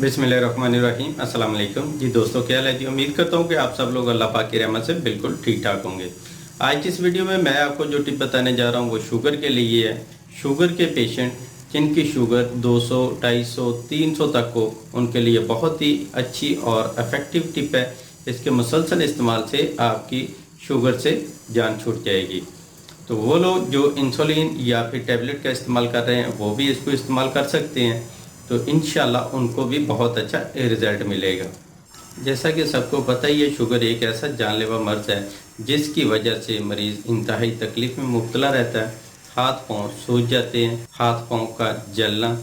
बिस्मिल्लाहिर्रहमानिर्रहीम। अस्सलाम वालेकुम जी दोस्तों, क्या हाल है जी। उम्मीद करता हूँ कि आप सब लोग अल्लाह पाक की रहमत से बिल्कुल ठीक ठाक होंगे। आज की इस वीडियो में मैं आपको जो टिप बताने जा रहा हूँ वो शुगर के लिए है। शुगर के पेशेंट जिनकी शुगर 200, 250, 300 तक हो, उनके लिए बहुत ही अच्छी और इफ़ेक्टिव टिप है। इसके मुसलसल इस्तेमाल से आपकी शुगर से जान छूट जाएगी। तो वो लोग जो इंसुलिन या फिर टैबलेट का इस्तेमाल कर रहे हैं वो भी इसको इस्तेमाल कर सकते हैं, तो इंशाल्लाह उनको भी बहुत अच्छा रिज़ल्ट मिलेगा। जैसा कि सबको पता ही है, शुगर एक ऐसा जानलेवा मर्ज है जिसकी वजह से मरीज़ इंतहाई तकलीफ़ में मुब्तला रहता है। हाथ पाँव सूज जाते हैं, हाथ पाँव का जलना,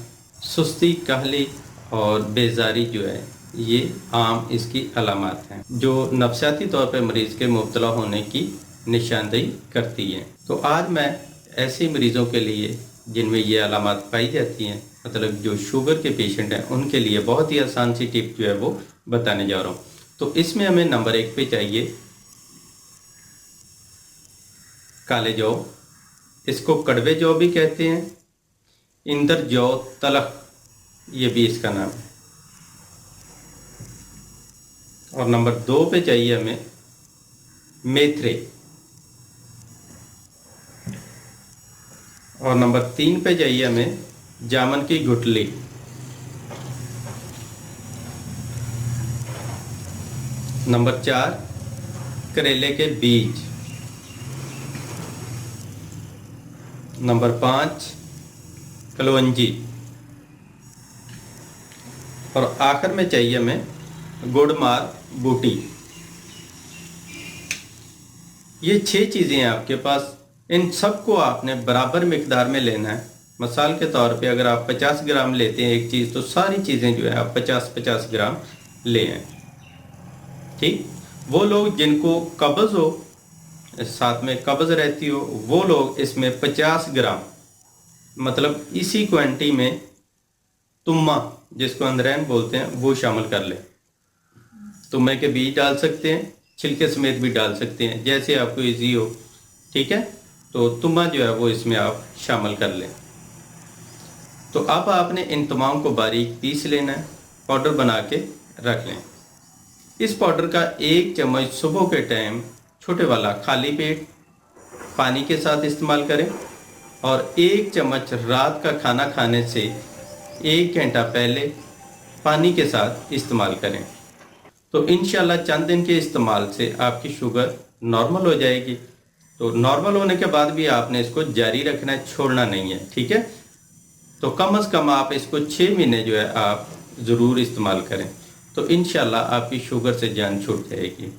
सुस्ती, काहली और बेजारी जो है ये आम इसकी अलामत हैं जो नफसियाती तौर पर मरीज़ के मुब्तला होने की निशानदेही करती हैं। तो आज मैं ऐसे मरीज़ों के लिए जिनमें ये अलामत पाई जाती हैं, मतलब जो शुगर के पेशेंट हैं, उनके लिए बहुत ही आसान सी टिप जो है वो बताने जा रहा हूँ। तो इसमें हमें नंबर 1 पे चाहिए काले जौ, इसको कड़वे जौ भी कहते हैं, इंदर जौ तलख ये भी इसका नाम है। और नंबर 2 पे चाहिए हमें मेथरे, और नंबर 3 पे चाहिए हमें जामन की गुठली। नंबर 4 करेले के बीज। नंबर 5 कलवंजी। और आखिर में चाहिए हमें गुड़मार बूटी। ये 6 चीज़ें हैं आपके पास। इन सबको आपने बराबर मिकदार में लेना है। मिसाल के तौर पे अगर आप 50 ग्राम लेते हैं एक चीज़, तो सारी चीज़ें जो है आप 50-50 ग्राम ले आए। ठीक, वो लोग जिनको कब्ज़ हो, साथ में कब्ज़ रहती हो, वो लोग इसमें 50 ग्राम, मतलब इसी क्वांटिटी में तुम्मा, जिसको अंदरैन बोलते हैं, वो शामिल कर लें। तुम्मे के बीज डाल सकते हैं, छिलके समेत भी डाल सकते हैं, जैसे आपको इजी हो। ठीक है, तो तुम्मा जो है वो इसमें आप शामिल कर लें। तो अब आपने इन तमाम को बारीक पीस लेना है, पाउडर बना के रख लें। इस पाउडर का 1 चम्मच सुबह के टाइम छोटे वाला खाली पेट पानी के साथ इस्तेमाल करें, और 1 चम्मच रात का खाना खाने से 1 घंटा पहले पानी के साथ इस्तेमाल करें। तो इंशाल्लाह चंद दिन के इस्तेमाल से आपकी शुगर नॉर्मल हो जाएगी। तो नॉर्मल होने के बाद भी आपने इसको जारी रखना है, छोड़ना नहीं है। ठीक है, तो कम से कम आप इसको 6 महीने जो है आप ज़रूर इस्तेमाल करें, तो इंशाल्लाह आपकी शुगर से जान छूट जाएगी।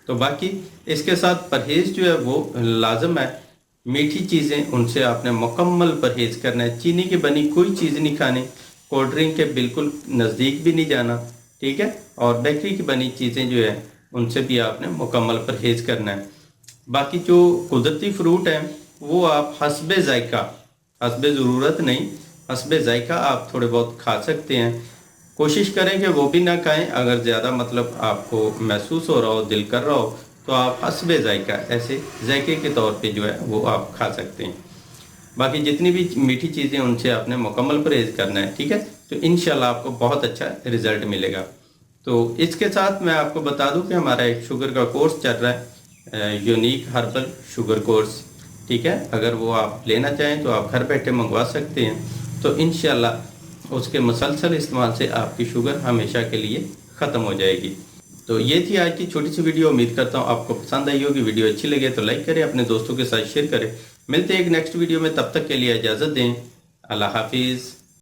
तो बाकी इसके साथ परहेज़ जो है वो लाजम है। मीठी चीज़ें उनसे आपने मुकम्मल परहेज़ करना है। चीनी की बनी कोई चीज़ नहीं खानी, कोल्ड ड्रिंक के बिल्कुल नज़दीक भी नहीं जाना। ठीक है, और बेकरी की बनी चीज़ें जो है उनसे भी आपने मुकम्मल परहेज़ करना है। बाकी जो कुदरती फ्रूट हैं वो आप हस्बे ज़ायका, हस्बे ज़रूरत नहीं, हस्बे ज़ायका आप थोड़े बहुत खा सकते हैं। कोशिश करें कि वो भी ना खाएं। अगर ज़्यादा मतलब आपको महसूस हो रहा हो, दिल कर रहा हो, तो आप हस्बे ज़ायका ऐसे ज़ायके के तौर पे जो है वो आप खा सकते हैं। बाकी जितनी भी मीठी चीज़ें उनसे आपने मुकम्मल परहेज़ करना है। ठीक है, तो इंशाल्लाह आपको बहुत अच्छा रिज़ल्ट मिलेगा। तो इसके साथ मैं आपको बता दूं कि हमारा एक शुगर का कोर्स चल रहा है, यूनिक हर्बल शुगर कोर्स। ठीक है, अगर वो आप लेना चाहें तो आप घर बैठे मंगवा सकते हैं। तो इंशाल्लाह उसके मुसलसल इस्तेमाल से आपकी शुगर हमेशा के लिए ख़त्म हो जाएगी। तो ये थी आज की छोटी सी वीडियो। उम्मीद करता हूँ आपको पसंद आई होगी। वीडियो अच्छी लगे तो लाइक करें, अपने दोस्तों के साथ शेयर करें। मिलते हैं एक नेक्स्ट वीडियो में, तब तक के लिए इजाज़त दें। अल्लाह हाफिज़।